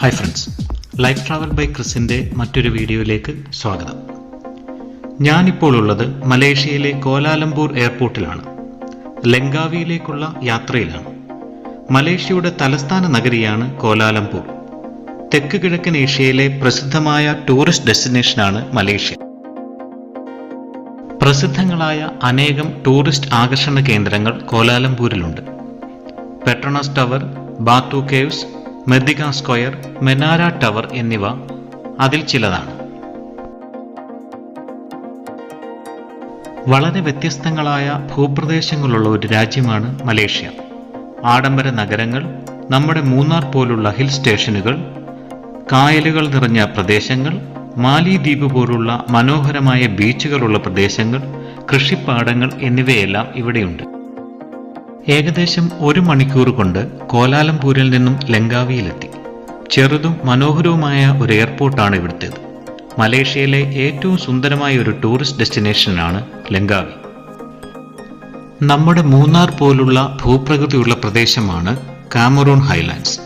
Hi friends, life travel by ക്രിസിൻ്റെ മറ്റൊരു വീഡിയോയിലേക്ക് സ്വാഗതം. ഞാനിപ്പോൾ ഉള്ളത് മലേഷ്യയിലെ കോലാലംപൂർ എയർപോർട്ടിലാണ്. ലങ്കാവിയിലേക്കുള്ള യാത്രയിലാണ്. മലേഷ്യയുടെ തലസ്ഥാന നഗരിയാണ് കോലാലംപൂർ. തെക്ക് കിഴക്കൻ ഏഷ്യയിലെ പ്രസിദ്ധമായ ടൂറിസ്റ്റ് ഡെസ്റ്റിനേഷനാണ് മലേഷ്യ. പ്രസിദ്ധങ്ങളായ അനേകം ടൂറിസ്റ്റ് ആകർഷണ കേന്ദ്രങ്ങൾ കോലാലംപൂരിലുണ്ട്. Petronas tower, Batu caves, Merdeka square, Menara tower എന്നിവ അതിൽ ചിലതാണ്. വളരെ വ്യത്യസ്തങ്ങളായ ഭൂപ്രദേശങ്ങളുള്ള ഒരു രാജ്യമാണ് മലേഷ്യ. ആഡംബര നഗരങ്ങൾ, നമ്മുടെ മൂന്നാർ പോലുള്ള ഹിൽ സ്റ്റേഷനുകൾ, കായലുകൾ നിറഞ്ഞ പ്രദേശങ്ങൾ, മാലിദ്വീപ് പോലുള്ള മനോഹരമായ ബീച്ചുകളുള്ള പ്രദേശങ്ങൾ, കൃഷിപ്പാടങ്ങൾ എന്നിവയെല്ലാം ഇവിടെയുണ്ട്. ഏകദേശം 1 മണിക്കൂർ കൊണ്ട് കോലാലംപൂരിൽ നിന്നും ലങ്കാവിയിലെത്തി. ചെറുതും മനോഹരവുമായ ഒരു എയർപോർട്ടാണ് ഇവിടുത്തേത്. മലേഷ്യയിലെ ഏറ്റവും സുന്ദരമായ ഒരു ടൂറിസ്റ്റ് ഡെസ്റ്റിനേഷനാണ് ലങ്കാവി. നമ്മുടെ മൂന്നാർ പോലുള്ള ഭൂപ്രകൃതിയുള്ള പ്രദേശമാണ് കാമറൂൺ ഹൈലാൻഡ്സ്.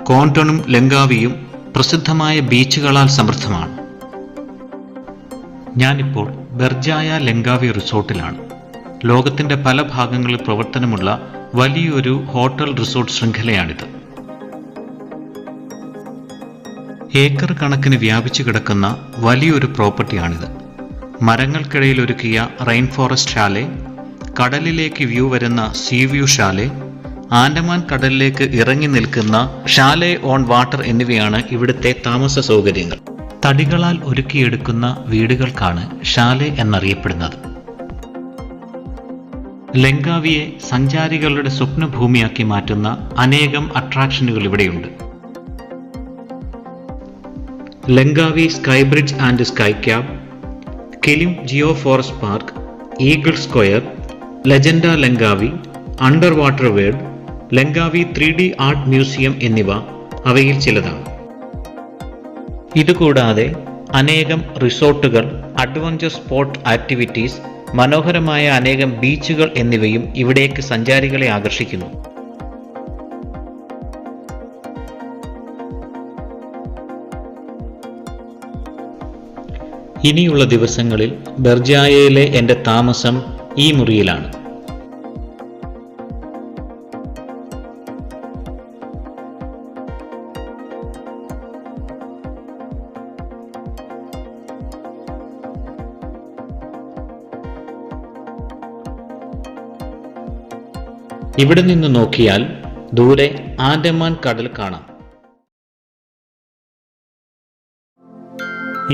കോണ്ടണും ലങ്കാവിയും പ്രസിദ്ധമായ ബീച്ചുകളാൽ സമൃദ്ധമാണ്. ഞാനിപ്പോൾ ബെർജായ ലങ്കാവി റിസോർട്ടിലാണ്. ലോകത്തിന്റെ പല ഭാഗങ്ങളിൽ പ്രവർത്തനമുള്ള വലിയൊരു ഹോട്ടൽ റിസോർട്ട് ശൃംഖലയാണിത്. ഏക്കർ കണക്കിന് വ്യാപിച്ചു കിടക്കുന്ന വലിയൊരു പ്രോപ്പർട്ടിയാണിത്. മരങ്ങൾക്കിടയിൽ ഒരുക്കിയ റെയിൻ ഫോറസ്റ്റ് ഷാലെ, കടലിലേക്ക് വ്യൂ വരുന്ന സീ വ്യൂ ഷാലെ, ആൻഡമാൻ കടലിലേക്ക് ഇറങ്ങി നിൽക്കുന്ന ഷാലെ ഓൺ വാട്ടർ എന്നിവയാണ് ഇവിടുത്തെ താമസ സൗകര്യങ്ങൾ. തടികളാൽ ഒരുക്കിയെടുക്കുന്ന വീടുകൾക്കാണ് ഷാലെ എന്നറിയപ്പെടുന്നത്. ലങ്കാവിയെ സഞ്ചാരികളുടെ സ്വപ്നഭൂമിയാക്കി മാറ്റുന്ന അനേകം അട്രാക്ഷനുകൾ ഇവിടെയുണ്ട്. Langkawi sky bridge and sky cab, Kilim geo forest park, eagle square, Legenda Langkawi, under water world, Langkawi 3D art museum എന്നിവ അവയിൽ ചിലതാണ്. ഇതുകൂടാതെ അനേകം റിസോർട്ടുകൾ, അഡ്വഞ്ചർ സ്പോർട്ട് ആക്ടിവിറ്റീസ്, മനോഹരമായ അനേകം ബീച്ചുകൾ എന്നിവയും ഇവിടേക്ക് സഞ്ചാരികളെ ആകർഷിക്കുന്നു. ഇനിയുള്ള ദിവസങ്ങളിൽ ബെർജായയിലെ എൻ്റെ താമസം ഈ മുറിയിലാണ്. ഇവിടെ നിന്ന് നോക്കിയാൽ ദൂരെ ആൻഡമാൻ കടൽ കാണാം.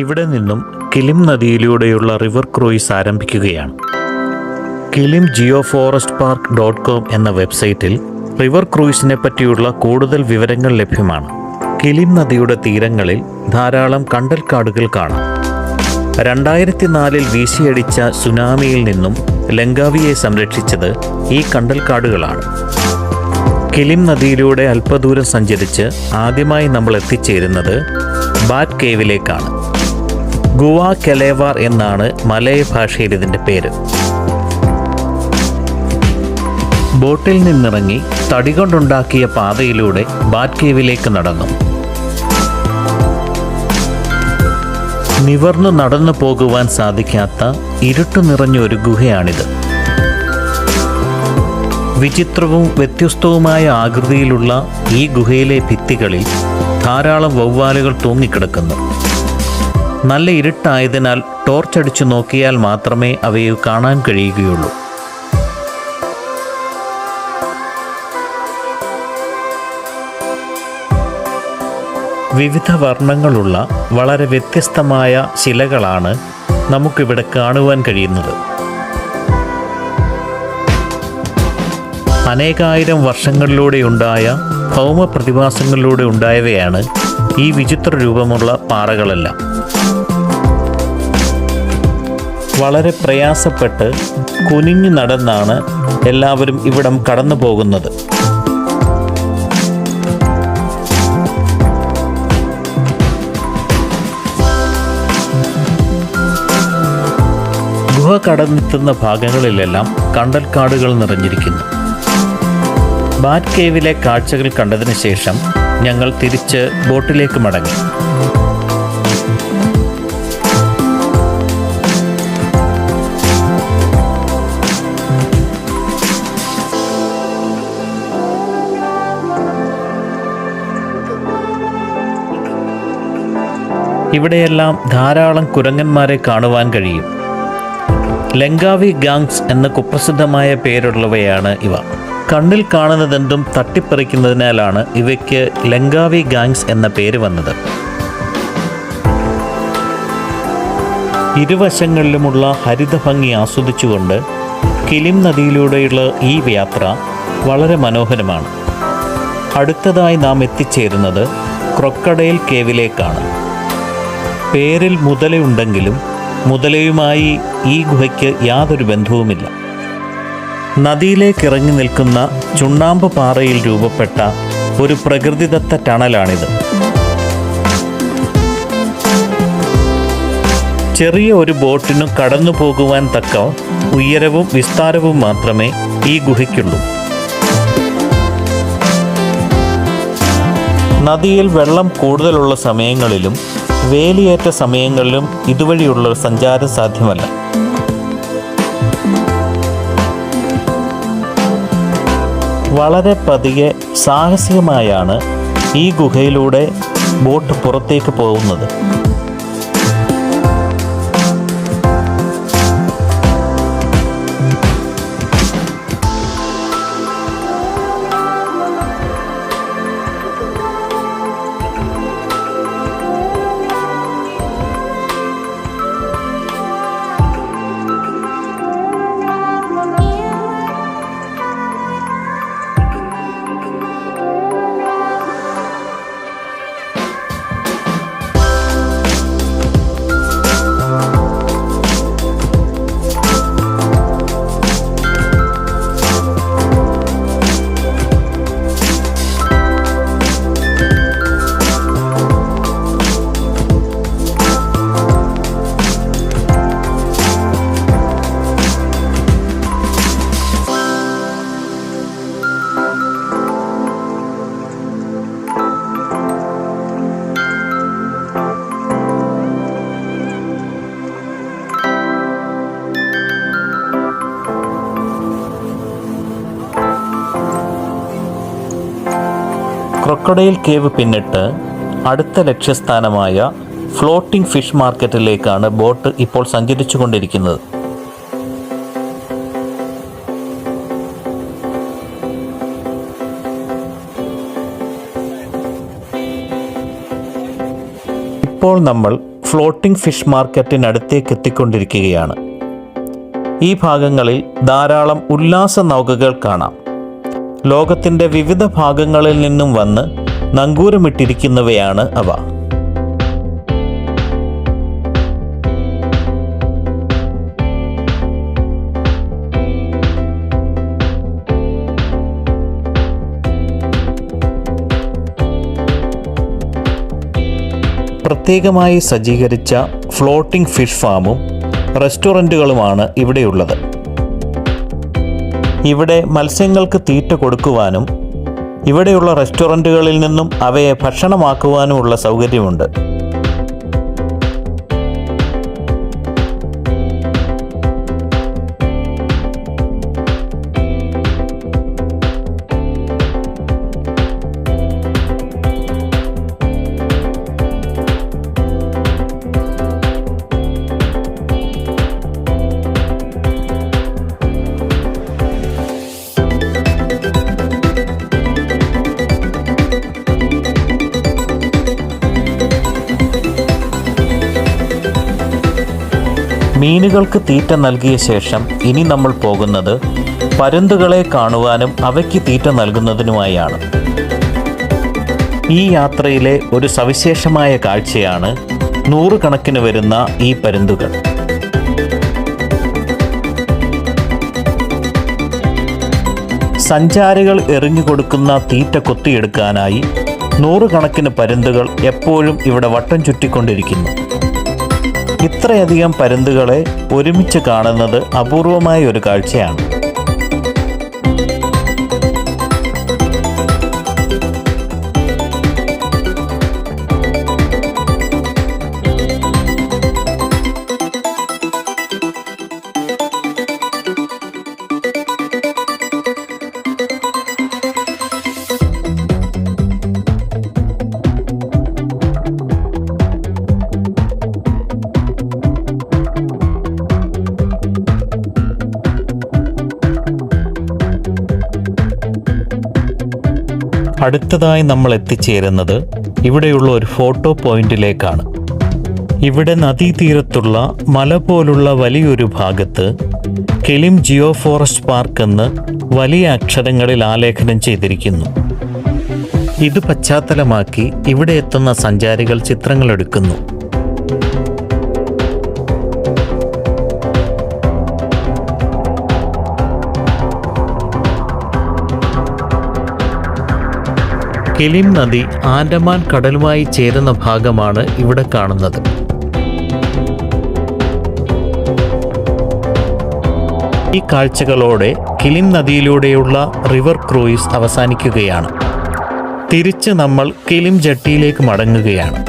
ഇവിടെ നിന്നും കിലിം നദിയിലൂടെയുള്ള റിവർ ക്രൂയിസ് ആരംഭിക്കുകയാണ്. കിലിം ജിയോ ഫോറസ്റ്റ് പാർക്ക് .com എന്ന വെബ്സൈറ്റിൽ റിവർ ക്രൂയിസിനെ പറ്റിയുള്ള കൂടുതൽ വിവരങ്ങൾ ലഭ്യമാണ്. കിലിം നദിയുടെ തീരങ്ങളിൽ ധാരാളം കണ്ടൽക്കാടുകൾ കാണാം. 2004 വീശിയടിച്ച സുനാമിയിൽ നിന്നും ലങ്കാവിയെ സംരക്ഷിച്ചത് ഈ കണ്ടൽക്കാടുകളാണ്. കിലിം നദിയിലൂടെ അല്പദൂരം സഞ്ചരിച്ച് ആദ്യമായി നമ്മൾ എത്തിച്ചേരുന്നത് ബാറ്റ് കേവിലേക്കാണ്. ഗുവാ കെലേവാർ എന്നാണ് മലയ ഭാഷയിൽ ഇതിൻ്റെ പേര്. ബോട്ടിൽ നിന്നിറങ്ങി തടി കൊണ്ടുണ്ടാക്കിയ പാതയിലൂടെ ബാറ്റ് കേവിലേക്ക് നടന്നു. നിവർന്നു നടന്നു പോകുവാൻ സാധിക്കാത്ത ഇരുട്ടു നിറഞ്ഞ ഒരു ഗുഹയാണിത്. വിചിത്രവും വ്യത്യസ്തവുമായ ആകൃതിയിലുള്ള ഈ ഗുഹയിലെ ഭിത്തികളിൽ ധാരാളം വവ്വാലുകൾ തൂങ്ങിക്കിടക്കുന്നു. നല്ല ഇരുട്ടായതിനാൽ ടോർച്ചടിച്ചു നോക്കിയാൽ മാത്രമേ അവയെ കാണാൻ കഴിയുകയുള്ളൂ. വിവിധ വർണ്ണങ്ങളുള്ള വളരെ വ്യത്യസ്തമായ ശിലകളാണ് നമുക്കിവിടെ കാണുവാൻ കഴിയുന്നത്. അനേകായിരം വർഷങ്ങളിലൂടെയുണ്ടായ ഭൗമ പ്രതിഭാസങ്ങളിലൂടെ ഉണ്ടായവയാണ് ഈ വിചിത്ര രൂപമുള്ള പാറകളെല്ലാം. വളരെ പ്രയാസപ്പെട്ട് കുനിഞ്ഞു നടന്നാണ് എല്ലാവരും ഇവിടം കടന്നു പോകുന്നത്. ഗുഹ കടന്നെത്തുന്ന ഭാഗങ്ങളിലെല്ലാം കണ്ടൽക്കാടുകൾ നിറഞ്ഞിരിക്കുന്നു. ബാറ്റ് കേവിലെ കാഴ്ചകൾ കണ്ടതിന് ശേഷം ഞങ്ങൾ തിരിച്ച് ബോട്ടിലേക്ക് മടങ്ങി. ഇവിടെയെല്ലാം ധാരാളം കുരങ്ങന്മാരെ കാണുവാൻ കഴിയും. ലങ്കാവി ഗാങ്സ് എന്ന കുപ്രസിദ്ധമായ പേരുള്ളവയാണ് ഇവ. കണ്ണിൽ കാണുന്നതെന്തും തട്ടിപ്പറിക്കുന്നതിനാലാണ് ഇവയ്ക്ക് ലങ്കാവി ഗാങ്സ് എന്ന പേര് വന്നത്. ഇരുവശങ്ങളിലുമുള്ള ഹരിതഭംഗി ആസ്വദിച്ചുകൊണ്ട് കിലിം നദിയിലൂടെയുള്ള ഈ യാത്ര വളരെ മനോഹരമാണ്. അടുത്തതായി നാം എത്തിച്ചേരുന്നത് ക്രൊക്കഡൈൽ കേവിലേക്കാണ്. പേരിൽ മുതലയുണ്ടെങ്കിലും മുതലയുമായി ഈ ഗുഹയ്ക്ക് യാതൊരു ബന്ധവുമില്ല. നദിയിലേക്ക് ഇറങ്ങി നിൽക്കുന്ന ചുണ്ണാമ്പ് പാറയിൽ രൂപപ്പെട്ട ഒരു പ്രകൃതിദത്ത ടണലാണിത്. ചെറിയ ഒരു ബോട്ടിനു കടന്നു പോകുവാൻ തക്ക ഉയരവും വിസ്താരവും മാത്രമേ ഈ ഗുഹയ്ക്കുള്ളൂ. നദിയിൽ വെള്ളം കൂടുതലുള്ള സമയങ്ങളിലും വേലിയേറ്റ സമയങ്ങളിലും ഇതുവഴിയുള്ള സഞ്ചാരം സാധ്യമല്ല. വളരെ പതിയെ സാഹസികമായാണ് ഈ ഗുഹയിലൂടെ ബോട്ട് പുറത്തേക്ക് പോകുന്നത്. ക്രൊക്കഡൈൽ കേവ് പിന്നിട്ട് അടുത്ത ലക്ഷ്യസ്ഥാനമായ ഫ്ലോട്ടിംഗ് ഫിഷ് മാർക്കറ്റിലേക്കാണ് ബോട്ട് ഇപ്പോൾ സഞ്ചരിച്ചു കൊണ്ടിരിക്കുന്നത്. ഇപ്പോൾ നമ്മൾ ഫ്ലോട്ടിംഗ് ഫിഷ് മാർക്കറ്റിനടുത്തേക്ക് എത്തിക്കൊണ്ടിരിക്കുകയാണ്. ഈ ഭാഗങ്ങളിൽ ധാരാളം ഉല്ലാസ നൗകകൾ കാണാം. ലോകത്തിൻ്റെ വിവിധ ഭാഗങ്ങളിൽ നിന്നും വന്ന് നങ്കൂരമിട്ടിരിക്കുന്നവയാണ് അവ. പ്രത്യേകമായി സജ്ജീകരിച്ച ഫ്ലോട്ടിംഗ് ഫിഷ് ഫാമും റെസ്റ്റോറൻറ്റുകളുമാണ് ഇവിടെയുള്ളത്. ഇവിടെ മത്സ്യങ്ങൾക്ക് തീറ്റ കൊടുക്കുവാനും ഇവിടെയുള്ള റെസ്റ്റോറൻറ്റുകളിൽ നിന്നും അവയെ ഭക്ഷണമാക്കുവാനുമുള്ള സൗകര്യമുണ്ട്. മീനുകൾക്ക് തീറ്റ നൽകിയ ശേഷം ഇനി നമ്മൾ പോകുന്നത് പരുന്തുകളെ കാണുവാനും അവയ്ക്ക് തീറ്റ നൽകുന്നതിനുമായാണ്. ഈ യാത്രയിലെ ഒരു സവിശേഷമായ കാഴ്ചയാണ് നൂറുകണക്കിന് വരുന്ന ഈ പരുന്തുകൾ. സഞ്ചാരികൾ എറിഞ്ഞുകൊടുക്കുന്ന തീറ്റ കൊത്തിയെടുക്കാനായി നൂറുകണക്കിന് പരുന്തുകൾ എപ്പോഴും ഇവിടെ വട്ടം ചുറ്റിക്കൊണ്ടിരിക്കുന്നു. ഇത്രയധികം പരുന്തുകളെ ഒരുമിച്ച് കാണുന്നത് അപൂർവമായ ഒരു കാഴ്ചയാണ്. അടുത്തതായി നമ്മൾ എത്തിച്ചേരുന്നത് ഇവിടെയുള്ള ഒരു ഫോട്ടോ പോയിന്റിലേക്കാണ്. ഇവിടെ നദീതീരത്തുള്ള മല പോലുള്ള വലിയൊരു ഭാഗത്ത് കിലിം ജിയോ ഫോറസ്റ്റ് പാർക്ക് എന്ന് വലിയ അക്ഷരങ്ങളിൽ ആലേഖനം ചെയ്തിരിക്കുന്നു. ഇത് പശ്ചാത്തലമാക്കി ഇവിടെ എത്തുന്ന സഞ്ചാരികൾ ചിത്രങ്ങൾ എടുക്കുന്നു. കിലിം നദി ആൻഡമാൻ കടലുമായി ചേരുന്ന ഭാഗമാണ് ഇവിടെ കാണുന്നത്. ഈ കാഴ്ചകളോടെ കിലിം നദിയിലൂടെയുള്ള റിവർ ക്രൂയിസ് അവസാനിക്കുകയാണ്. തിരിച്ച് നമ്മൾ കിലിം ജട്ടിയിലേക്ക് മടങ്ങുകയാണ്.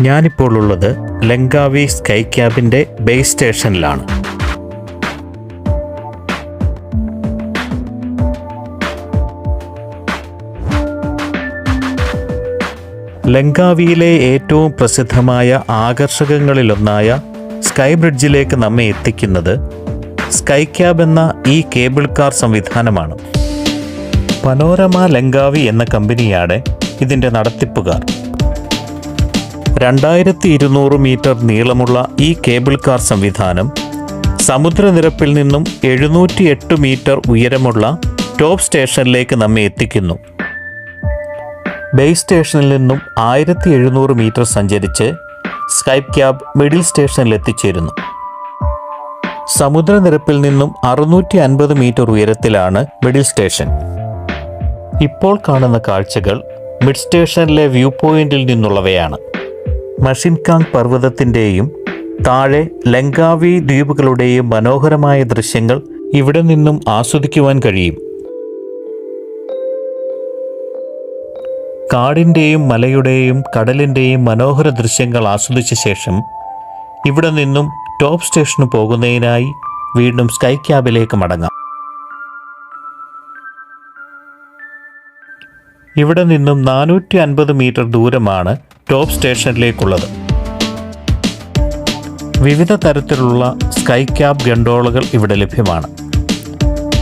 ഞാനിപ്പോൾ ഉള്ളത് ലങ്കാവി സ്കൈ ക്യാബിൻ്റെ ബേസ് സ്റ്റേഷനിലാണ്. ലങ്കാവിയിലെ ഏറ്റവും പ്രസിദ്ധമായ ആകർഷകങ്ങളിലൊന്നായ സ്കൈ ബ്രിഡ്ജിലേക്ക് നമ്മെ എത്തിക്കുന്നത് സ്കൈ ക്യാബ് എന്ന ഈ കേബിൾ കാർ സംവിധാനമാണ്. പനോരമ ലങ്കാവി എന്ന കമ്പനിയാണ് ഇതിൻ്റെ നടത്തിപ്പുകാർ. 2200 മീറ്റർ നീളമുള്ള ഈ കേബിൾ കാർ സംവിധാനം സമുദ്രനിരപ്പിൽ നിന്നും 708 മീറ്റർ ഉയരമുള്ള ടോപ്പ് സ്റ്റേഷനിലേക്ക് നമ്മെ എത്തിക്കുന്നു. ബേസ് സ്റ്റേഷനിൽ നിന്നും 1700 മീറ്റർ സഞ്ചരിച്ച് സ്കൈ ക്യാബ് മിഡിൽ സ്റ്റേഷനിൽ എത്തിച്ചേരുന്നു. സമുദ്രനിരപ്പിൽ നിന്നും 650 മീറ്റർ ഉയരത്തിലാണ് മിഡിൽ സ്റ്റേഷൻ. ഇപ്പോൾ കാണുന്ന കാഴ്ചകൾ മിഡ് സ്റ്റേഷനിലെ വ്യൂ പോയിന്റിൽ നിന്നുള്ളവയാണ്. മഷിൻകാങ് പർവ്വതത്തിൻ്റെയും താഴെ ലങ്കാവി ദ്വീപുകളുടെയും മനോഹരമായ ദൃശ്യങ്ങൾ ഇവിടെ നിന്നും ആസ്വദിക്കുവാൻ കഴിയും. കാടിൻ്റെയും മലയുടെയും കടലിൻ്റെയും മനോഹര ദൃശ്യങ്ങൾ ആസ്വദിച്ച ശേഷം ഇവിടെ നിന്നും ടോപ്പ് സ്റ്റേഷന് പോകുന്നതിനായി വീണ്ടും സ്കൈ ക്യാബിലേക്ക് മടങ്ങാം. ഇവിടെ നിന്നും 450 മീറ്റർ ദൂരമാണ് ടോപ്പ് സ്റ്റേഷനിലേക്കുള്ളത്. വിവിധ തരത്തിലുള്ള സ്കൈ ക്യാബ് ഗണ്ടോളകൾ ഇവിടെ ലഭ്യമാണ്.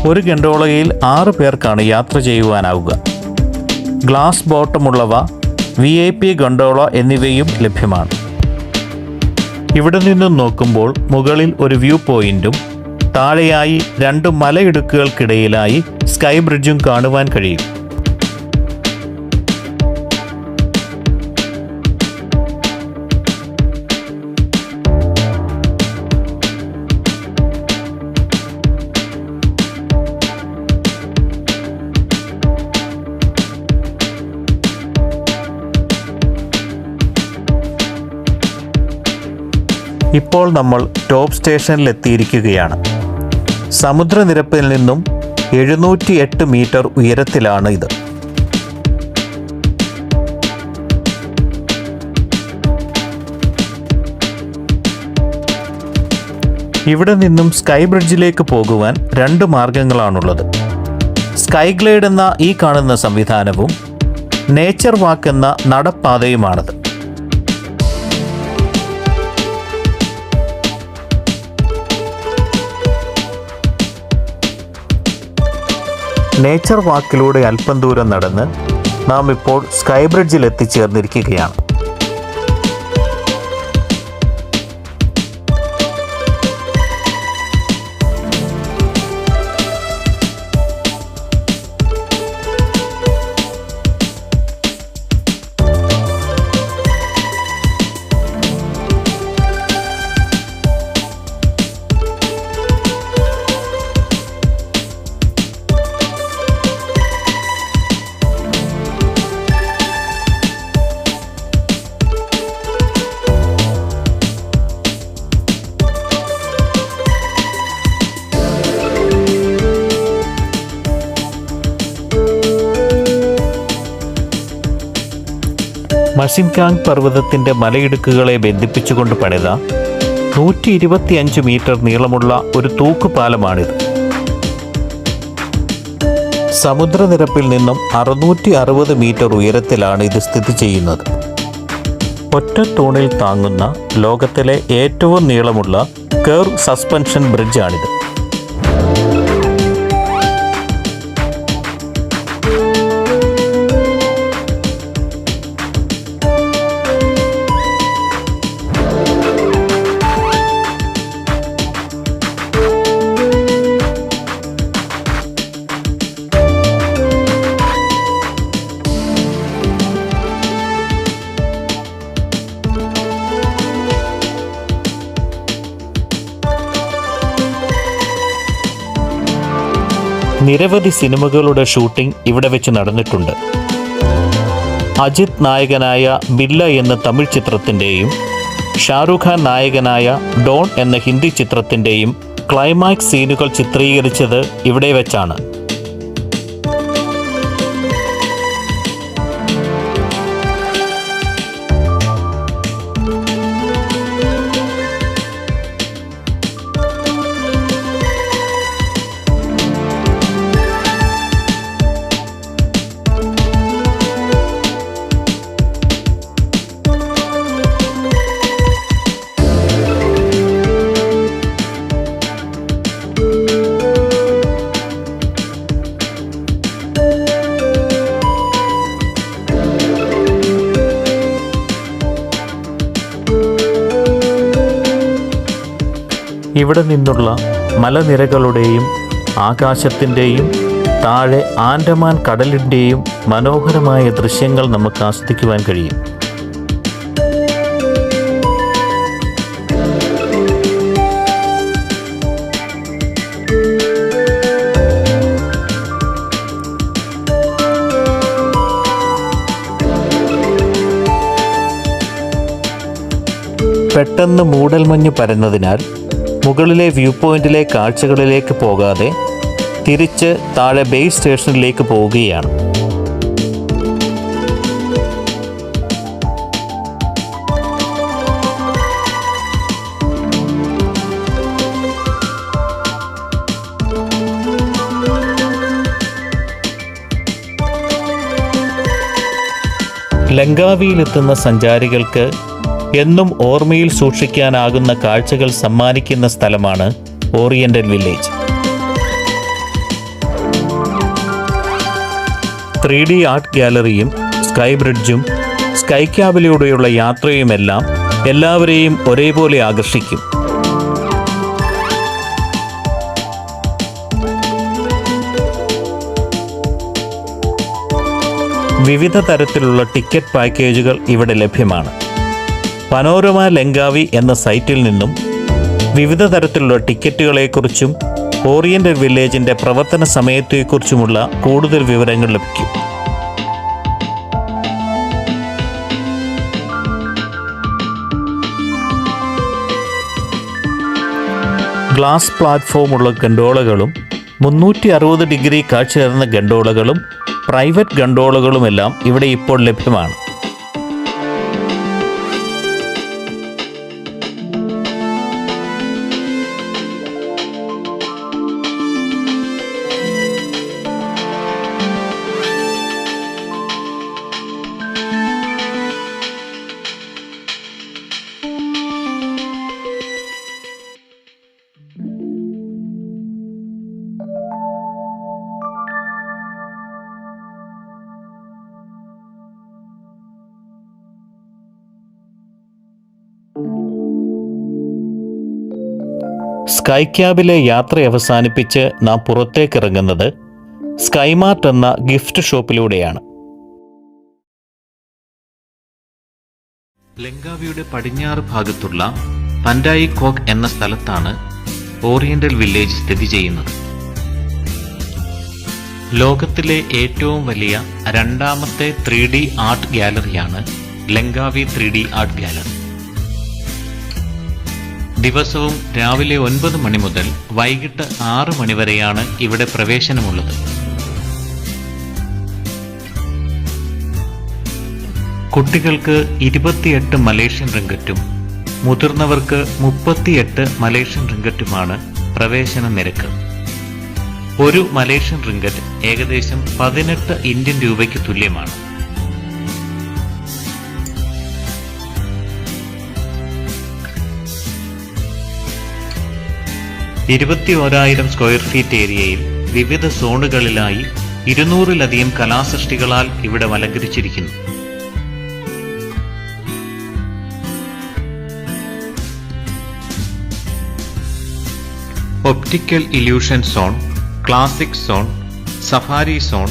ഒരു ഗണ്ടോളയിൽ 6 പേർക്കാണ് യാത്ര ചെയ്യുവാനാവുക. ഗ്ലാസ് ബോട്ടമുള്ളവ, VIP ഗണ്ടോള എന്നിവയും ലഭ്യമാണ്. ഇവിടെ നിന്നും നോക്കുമ്പോൾ മുകളിൽ ഒരു വ്യൂ പോയിന്റും താഴെയായി 2 മലയിടുക്കുകൾക്കിടയിലായി സ്കൈ ബ്രിഡ്ജും കാണുവാൻ കഴിയും. ഇപ്പോൾ നമ്മൾ ടോപ്പ് സ്റ്റേഷനിൽ എത്തിയിരിക്കുകയാണ്. സമുദ്രനിരപ്പിൽ നിന്നും 708 മീറ്റർ ഉയരത്തിലാണ് ഇത്. ഇവിടെ നിന്നും സ്കൈ ബ്രിഡ്ജിലേക്ക് പോകുവാൻ 2 മാർഗങ്ങളാണുള്ളത്. സ്കൈ ഗ്ലൈഡ് എന്ന ഈ കാണുന്ന സംവിധാനവും നേച്ചർ വാക്ക് എന്ന നടപ്പാതയുമാണത്. നേച്ചർ വാക്കിലൂടെ അല്പം ദൂരം നടന്ന് നാം ഇപ്പോൾ സ്കൈ ബ്രിഡ്ജിൽ എത്തിച്ചേർന്നിരിക്കുകയാണ്. മഷിൻകാങ് പർവ്വതത്തിൻ്റെ മലയിടുക്കുകളെ ബന്ധിപ്പിച്ചുകൊണ്ട് പണിത 125 മീറ്റർ നീളമുള്ള ഒരു തൂക്കുപാലമാണിത്. സമുദ്രനിരപ്പിൽ നിന്നും 660 മീറ്റർ ഉയരത്തിലാണ് ഇത് സ്ഥിതി ചെയ്യുന്നത്. ഒറ്റ തൂണിൽ താങ്ങുന്ന ലോകത്തിലെ ഏറ്റവും നീളമുള്ള കർവ് സസ്പെൻഷൻ ബ്രിഡ്ജാണിത്. നിരവധി സിനിമകളുടെ ഷൂട്ടിംഗ് ഇവിടെ വെച്ച് നടന്നിട്ടുണ്ട്. അജിത് നായകനായ ബില്ല എന്ന തമിഴ് ചിത്രത്തിൻ്റെയും ഷാരൂഖ് ഖാൻ നായകനായ ഡോൺ എന്ന ഹിന്ദി ചിത്രത്തിൻ്റെയും ക്ലൈമാക്സ് സീനുകൾ ചിത്രീകരിച്ചത് ഇവിടെ വെച്ചാണ്. ഇവിടെ നിന്നുള്ള മലനിരകളുടെയും ആകാശത്തിൻ്റെയും താഴെ ആൻഡമാൻ കടലിൻ്റെയും മനോഹരമായ ദൃശ്യങ്ങൾ നമുക്ക് ആസ്വദിക്കുവാൻ കഴിയും. പെട്ടെന്ന് മൂടൽമഞ്ഞ് പരന്നതിനാൽ മുകളിലെ വ്യൂ പോയിന്റിലെ കാഴ്ചകളിലേക്ക് പോകാതെ തിരിച്ച് താഴെ ബേസ് സ്റ്റേഷനിലേക്ക് പോവുകയാണ്. ലങ്കാവിയിലെത്തുന്ന സഞ്ചാരികൾക്ക് എന്നും ഓർമ്മയിൽ സൂക്ഷിക്കാനാകുന്ന കാഴ്ചകൾ സമ്മാനിക്കുന്ന സ്ഥലമാണ് ഓറിയന്റൽ വില്ലേജ്. 3D ആർട്ട് ഗാലറിയും സ്കൈ ബ്രിഡ്ജും സ്കൈ ക്യാബിലൂടെയുള്ള യാത്രയുമെല്ലാം എല്ലാവരെയും ഒരേപോലെ ആകർഷിക്കും. വിവിധ തരത്തിലുള്ള ടിക്കറ്റ് പാക്കേജുകൾ ഇവിടെ ലഭ്യമാണ്. പനോരമ ലങ്കാവി എന്ന സൈറ്റിൽ നിന്നും വിവിധ തരത്തിലുള്ള ടിക്കറ്റുകളെക്കുറിച്ചും ഓറിയന്റൽ വില്ലേജിൻ്റെ പ്രവർത്തന സമയത്തെക്കുറിച്ചുമുള്ള കൂടുതൽ വിവരങ്ങൾ ലഭിക്കും. ഗ്ലാസ് പ്ലാറ്റ്ഫോമുള്ള ഗണ്ടോളകളും 360 ഡിഗ്രി കാഴ്ച തരുന്ന ഗണ്ടോളകളും പ്രൈവറ്റ് ഗണ്ടോളകളുമെല്ലാം ഇവിടെ ഇപ്പോൾ ലഭ്യമാണ്. സ്കൈ ക്യാബിലെ യാത്ര അവസാനിപ്പിച്ച് നാം പുറത്തേക്കിറങ്ങുന്നത് സ്കൈമാർട്ട് എന്ന ഗിഫ്റ്റ് ഷോപ്പിലൂടെയാണ്. ലങ്കാവിയുടെ പടിഞ്ഞാറ് ഭാഗത്തുള്ള പൻഡായി കോക്ക് എന്ന സ്ഥലത്താണ് ഓറിയന്റൽ വില്ലേജ് സ്ഥിതി ചെയ്യുന്നത്. ലോകത്തിലെ ഏറ്റവും വലിയ രണ്ടാമത്തെ 3D ആർട്ട് ഗാലറിയാണ് ലങ്കാവി 3D ആർട്ട് ഗാലറി. ദിവസവും രാവിലെ 9 മണി മുതൽ വൈകിട്ട് 6 മണി വരെയാണ് ഇവിടെ പ്രവേശനമുള്ളത്. കുട്ടികൾക്ക് 28 മലേഷ്യൻ റിംഗറ്റും മുതിർന്നവർക്ക് 38 മലേഷ്യൻ റിംഗറ്റുമാണ് പ്രവേശന നിരക്ക്. ഒരു മലേഷ്യൻ റിംഗറ്റ് ഏകദേശം 18 ഇന്ത്യൻ രൂപയ്ക്ക് തുല്യമാണ്. സ്ക്വയർ ഫീറ്റ് ഏരിയയിൽ വിവിധ സോണുകളിലായി 200-ലധികം കലാസൃഷ്ടികളാൽ ഇവിടെ അലങ്കരിച്ചിരിക്കുന്നു. Optical illusion zone, classic zone, safari zone,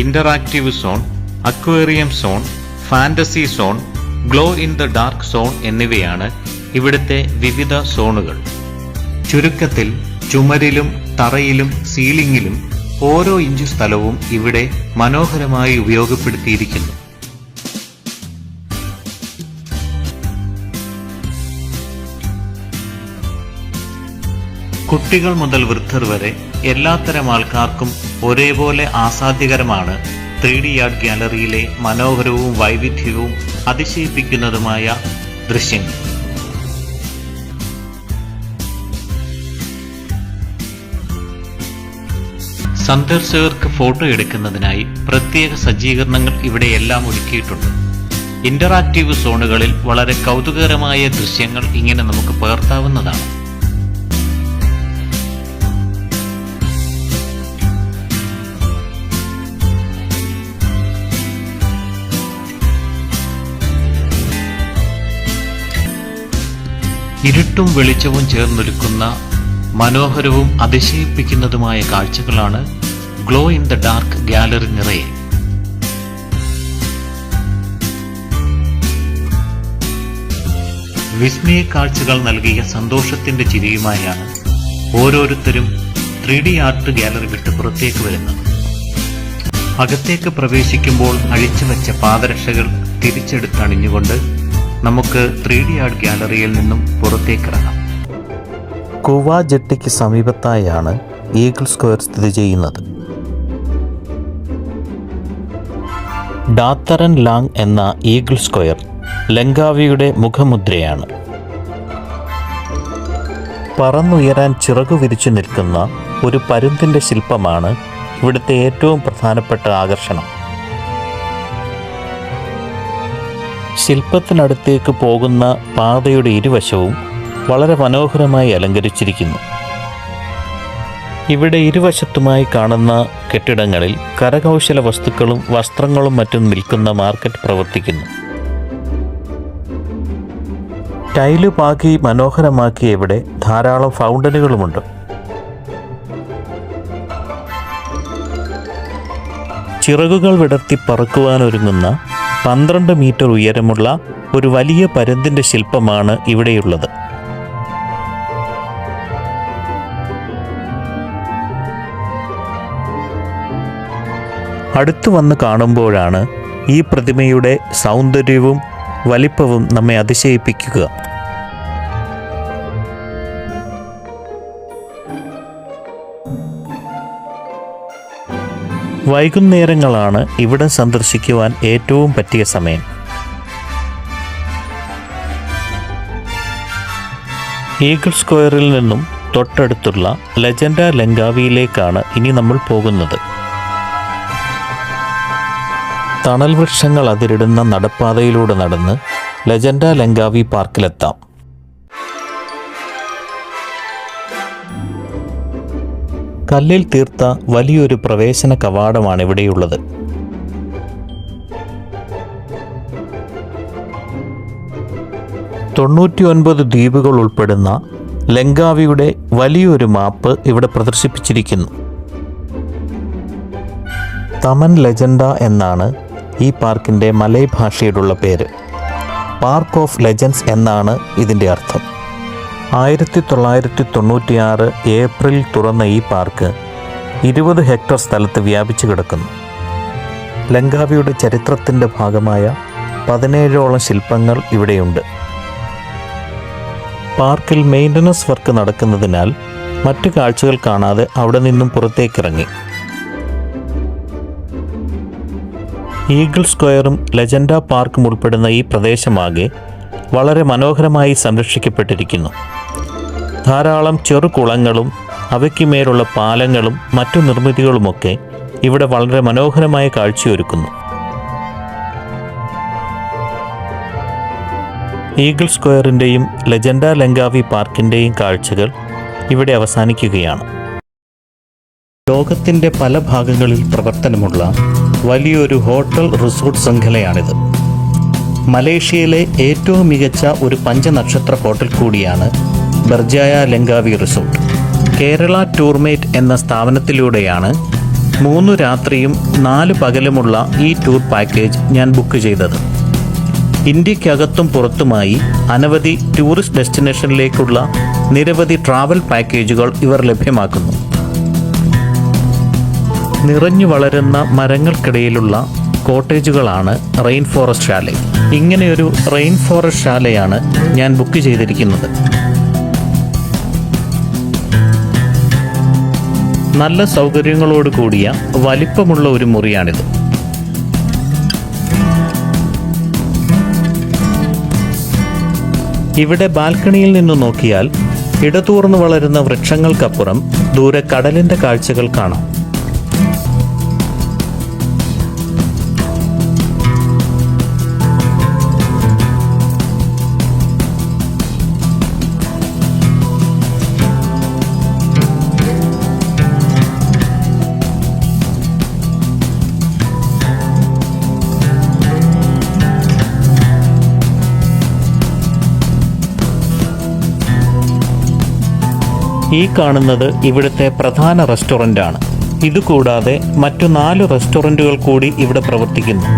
interactive zone, aquarium zone, fantasy zone, glow in the dark zone എന്നിവയാണ് ഇവിടുത്തെ വിവിധ സോണുകൾ. ചുരുക്കത്തിൽ ചുമരിലും തറയിലും സീലിംഗിലും ഓരോ ഇഞ്ച് സ്ഥലവും ഇവിടെ മനോഹരമായി ഉപയോഗപ്പെടുത്തിയിരിക്കുന്നു. കുട്ടികൾ മുതൽ വൃദ്ധർ വരെ എല്ലാത്തരം ആൾക്കാർക്കും ഒരേപോലെ ആസ്വാദ്യകരമാണ് 3D ആർട്ട് ഗ്യാലറിയിലെ മനോഹരവും വൈവിധ്യവും അതിശയിപ്പിക്കുന്നതുമായ ദൃശ്യങ്ങൾ. സന്ദർശകർക്ക് ഫോട്ടോ എടുക്കുന്നതിനായി പ്രത്യേക സജ്ജീകരണങ്ങൾ ഇവിടെയെല്ലാം ഒരുക്കിയിട്ടുണ്ട്. ഇന്ററാക്റ്റീവ് സോണുകളിൽ വളരെ കൗതുകകരമായ ദൃശ്യങ്ങൾ ഇങ്ങനെ നമുക്ക് പകർത്താവുന്നതാണ്. ഇരുട്ടും വെളിച്ചവും ചേർന്നൊരുക്കുന്ന മനോഹരവും അതിശയിപ്പിക്കുന്നതുമായ കാഴ്ചകളാണ് glow in the dark gallery നിറയെ. വിസ്മയ കാഴ്ചകൾ നൽകിയ സന്തോഷത്തിന്റെ ചിരിയുമായാണ് ഓരോരുത്തരും 3D ആർട്ട് ഗ്യാലറി വിട്ട് പുറത്തേക്ക് വരുന്നത്. അകത്തേക്ക് പ്രവേശിക്കുമ്പോൾ അഴിച്ചുവെച്ച പാദരക്ഷകൾ തിരിച്ചെടുത്തണിഞ്ഞുകൊണ്ട് നമുക്ക് 3D ആർട്ട് ഗ്യാലറിയിൽ നിന്നും പുറത്തേക്കിറങ്ങാം. കുവ ജെട്ടിക്ക് സമീപത്തായാണ് ഈഗിൾ സ്ക്വയർ സ്ഥിതി ചെയ്യുന്നത്. ഡാത്തറൻ ലാങ് എന്ന ഈഗിൾ സ്ക്വയർ ലങ്കാവിയുടെ മുഖമുദ്രയാണ്. പറന്നുയരാൻ ചിറകു വിരിച്ചു നിൽക്കുന്ന ഒരു പരുന്തിൻ്റെ ശില്പമാണ് ഇവിടുത്തെ ഏറ്റവും പ്രധാനപ്പെട്ട ആകർഷണം. ശില്പത്തിനടുത്തേക്ക് പോകുന്ന പാതയുടെ ഇരുവശവും വളരെ മനോഹരമായി അലങ്കരിച്ചിരിക്കുന്നു. ഇവിടെ ഇരുവശത്തുമായി കാണുന്ന കെട്ടിടങ്ങളിൽ കരകൗശല വസ്തുക്കളും വസ്ത്രങ്ങളും മറ്റും വിൽക്കുന്ന മാർക്കറ്റ് പ്രവർത്തിക്കുന്നു. ടൈല് പാകി മനോഹരമാക്കിയ ഇവിടെ ധാരാളം ഫൗണ്ടനുകളുമുണ്ട്. ചിറകുകൾ വിടർത്തി പറക്കുവാനൊരുങ്ങുന്ന 12 മീറ്റർ ഉയരമുള്ള ഒരു വലിയ പരുന്തിൻ്റെ ശില്പമാണ് ഇവിടെയുള്ളത്. അടുത്തു വന്ന് കാണുമ്പോഴാണ് ഈ പ്രതിമയുടെ സൗന്ദര്യവും വലിപ്പവും നമ്മെ അതിശയിപ്പിക്കുക. വൈകുന്നേരങ്ങളാണ് ഇവിടെ സന്ദർശിക്കുവാൻ ഏറ്റവും പറ്റിയ സമയം. ഈഗിൾ സ്ക്വയറിൽ നിന്നും തൊട്ടടുത്തുള്ള ലെജൻഡ ലങ്കാവിയിലേക്കാണ് ഇനി നമ്മൾ പോകുന്നത്. തണൽ വൃക്ഷങ്ങൾ അതിരിടുന്ന നടപ്പാതയിലൂടെ നടന്ന് ലെജൻഡ ലങ്കാവി പാർക്കിലെത്താം. കല്ലിൽ തീർത്ത വലിയൊരു പ്രവേശന കവാടമാണ് ഇവിടെയുള്ളത്. തൊണ്ണൂറ്റിയൊൻപത് ദ്വീപുകൾ ഉൾപ്പെടുന്ന ലങ്കാവിയുടെ വലിയൊരു മാപ്പ് ഇവിടെ പ്രദർശിപ്പിച്ചിരിക്കുന്നു. തമൻ ലെജൻഡ എന്നാണ് ഈ പാർക്കിൻ്റെ മലയ് ഭാഷയിലുള്ള പേര്. പാർക്ക് ഓഫ് ലെജൻഡ്സ് എന്നാണ് ഇതിൻ്റെ അർത്ഥം. 1996 ഏപ്രിൽ തുറന്ന ഈ പാർക്ക് 20 ഹെക്ടർ സ്ഥലത്ത് വ്യാപിച്ചു കിടക്കുന്നു. ലങ്കാവിയുടെ ചരിത്രത്തിൻ്റെ ഭാഗമായ 17ഓളം ശില്പങ്ങൾ ഇവിടെയുണ്ട്. പാർക്കിൽ മെയിൻ്റനൻസ് വർക്ക് നടക്കുന്നതിനാൽ മറ്റു കാഴ്ചകൾ കാണാതെ അവിടെ നിന്നും പുറത്തേക്കിറങ്ങി. ഈഗിൾ സ്ക്വയറും ലെജൻഡ പാർക്കും ഉൾപ്പെടുന്ന ഈ പ്രദേശമാകെ വളരെ മനോഹരമായി സംരക്ഷിക്കപ്പെട്ടിരിക്കുന്നു. ധാരാളം ചെറുകുളങ്ങളും അവയ്ക്ക് മേലുള്ള പാലങ്ങളും മറ്റു നിർമ്മിതികളുമൊക്കെ ഇവിടെ വളരെ മനോഹരമായ കാഴ്ചയൊരുക്കുന്നു. ഈഗിൾ സ്ക്വയറിൻ്റെയും ലെജൻഡ ലങ്കാവി പാർക്കിൻ്റെയും കാഴ്ചകൾ ഇവിടെ അവസാനിക്കുകയാണ്. ലോകത്തിൻ്റെ പല ഭാഗങ്ങളിൽ പ്രവർത്തനമുള്ള വലിയൊരു ഹോട്ടൽ റിസോർട്ട് ശൃംഖലയാണിത്. മലേഷ്യയിലെ ഏറ്റവും മികച്ച ഒരു 5 നക്ഷത്ര ഹോട്ടൽ കൂടിയാണ് ബർജായ ലങ്കാവി റിസോർട്ട്. കേരള ടൂർമേറ്റ് എന്ന സ്ഥാപനത്തിലൂടെയാണ് 3 രാത്രിയും 4 പകലുമുള്ള ഈ ടൂർ പാക്കേജ് ഞാൻ ബുക്ക് ചെയ്തത്. ഇന്ത്യക്കകത്തും പുറത്തുമായി അനവധി ടൂറിസ്റ്റ് ഡെസ്റ്റിനേഷനിലേക്കുള്ള നിരവധി ട്രാവൽ പാക്കേജുകൾ ഇവർ ലഭ്യമാക്കുന്നു. നിറഞ്ഞു വളരുന്ന മരങ്ങൾക്കിടയിലുള്ള കോട്ടേജുകളാണ് റെയിൻ ഫോറസ്റ്റ് ഷാലെ. ഇങ്ങനെയൊരു റെയിൻ ഫോറസ്റ്റ് ഷാലയാണ് ഞാൻ ബുക്ക് ചെയ്തിരിക്കുന്നത്. നല്ല സൗകര്യങ്ങളോട് കൂടിയ വലിപ്പമുള്ള ഒരു മുറിയാണിത്. ഇവിടെ ബാൽക്കണിയിൽ നിന്ന് നോക്കിയാൽ ഇടതൂർന്നു വളരുന്ന വൃക്ഷങ്ങൾക്കപ്പുറം ദൂരെ കടലിൻ്റെ കാഴ്ചകൾ കാണാം. ഈ കാണുന്നത് ഇവിടുത്തെ പ്രധാന റെസ്റ്റോറൻ്റാണ്. ഇതുകൂടാതെ മറ്റു 4 റെസ്റ്റോറൻറ്റുകൾ കൂടി ഇവിടെ പ്രവർത്തിക്കുന്നു.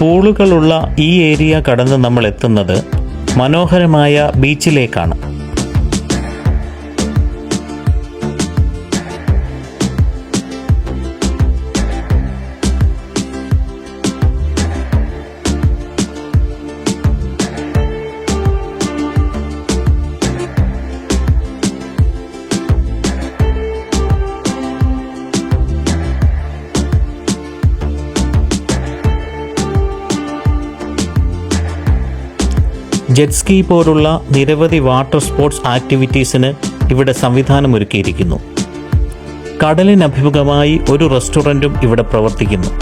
പൂളുകളുള്ള ഈ ഏരിയ കടന്ന് നമ്മൾ എത്തുന്നത് മനോഹരമായ ബീച്ചിലേക്കാണ്. ജെറ്റ് സ്കീ പോലുള്ള നിരവധി വാട്ടർ സ്പോർട്സ് ആക്ടിവിറ്റീസിന് ഇവിടെ സംവിധാനമൊരുക്കിയിരിക്കുന്നു. കടലിനഭിമുഖമായി ഒരു റെസ്റ്റോറൻറ്റും ഇവിടെ പ്രവർത്തിക്കുന്നു.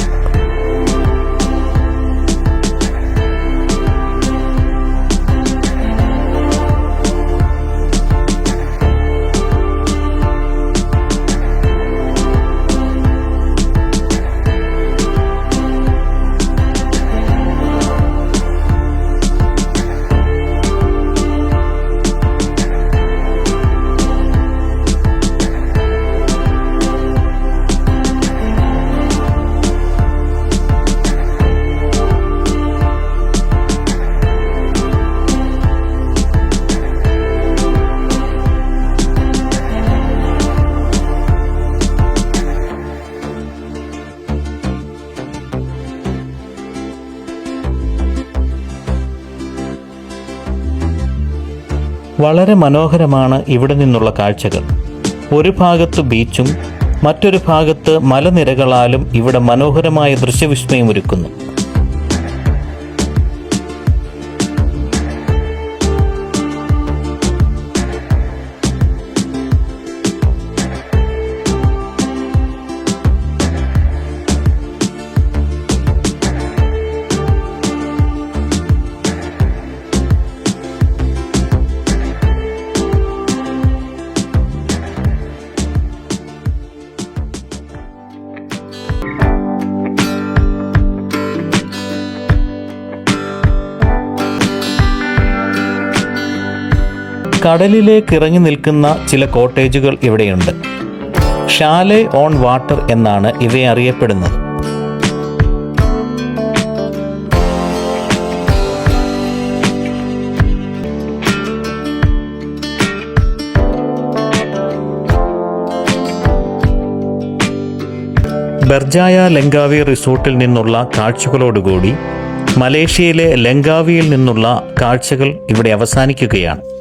വളരെ മനോഹരമാണ് ഇവിടെ നിന്നുള്ള കാഴ്ചകൾ. ഒരു ഭാഗത്ത് ബീച്ചും മറ്റൊരു ഭാഗത്ത് മലനിരകളാലും ഇവിടെ മനോഹരമായ ദൃശ്യവിസ്മയമൊരുക്കുന്നു. കടലിലേക്ക് ഇറങ്ങി നിൽക്കുന്ന ചില കോട്ടേജുകൾ ഇവിടെയുണ്ട്. ഷാലെ ഓൺ വാട്ടർ എന്നാണ് ഇവയെ അറിയപ്പെടുന്നത്. ബർജായ ലങ്കാവി റിസോർട്ടിൽ നിന്നുള്ള കാഴ്ചകളോടുകൂടി മലേഷ്യയിലെ ലങ്കാവിയിൽ നിന്നുള്ള കാഴ്ചകൾ ഇവിടെ അവസാനിക്കുകയാണ്.